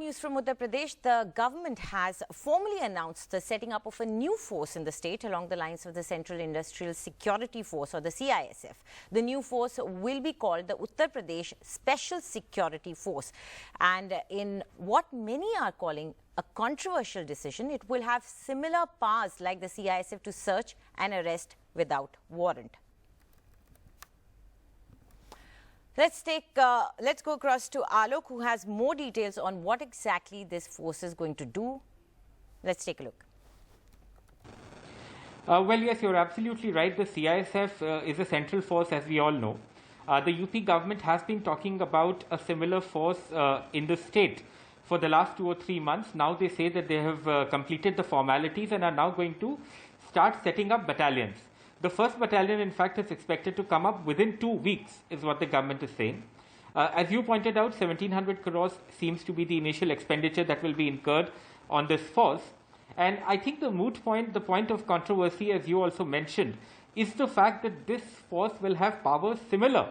news from Uttar Pradesh. The government has formally announced the setting up of a new force in the state along the lines of the Central Industrial Security Force, or the CISF. The new force will be called the Uttar Pradesh Special Security Force. And in what many are calling a controversial decision, it will have similar powers like the CISF to search and arrest without warrant. Let's go across to Alok, who has more details on what exactly this force is going to do. Let's take a look. Well, yes, you're absolutely right. The CISF is a central force, as we all know. The UP government has been talking about a similar force in the state for the last 2 or 3 months. Now they say that they have completed the formalities and are now going to start setting up battalions. The first battalion, in fact, is expected to come up within 2 weeks, is what the government is saying. As you pointed out, 1,700 crores seems to be the initial expenditure that will be incurred on this force. And I think the moot point, the point of controversy, as you also mentioned, is the fact that this force will have powers similar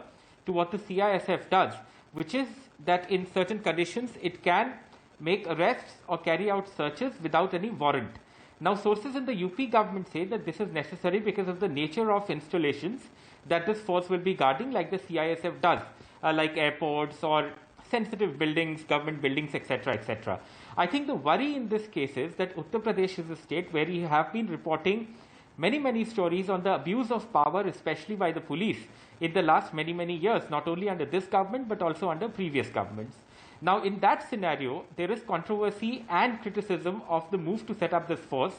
to what the CISF does, which is that in certain conditions it can make arrests or carry out searches without any warrant. Now, sources in the UP government say that this is necessary because of the nature of installations that this force will be guarding, like the CISF does, like airports or sensitive buildings, government buildings, etc., etc. I think the worry in this case is that Uttar Pradesh is a state where we have been reporting many stories on the abuse of power, especially by the police, in the last many years, not only under this government but also under previous governments. Now, in that scenario, there is controversy and criticism of the move to set up this force,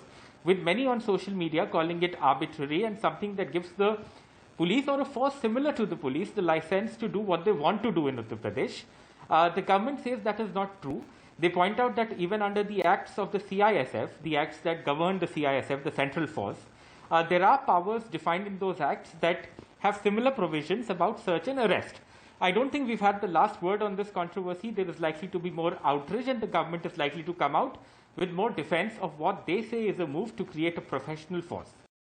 with many on social media calling it arbitrary and something that gives the police, or a force similar to the police, the license to do what they want to do in Uttar Pradesh. The government says that is not true. They point out that even under the acts of the CISF, the acts that govern the CISF, the central force, there are powers defined in those acts that have similar provisions about search and arrest. I don't think we've had the last word on this controversy. There is likely to be more outrage, and the government is likely to come out with more defense of what they say is a move to create a professional force.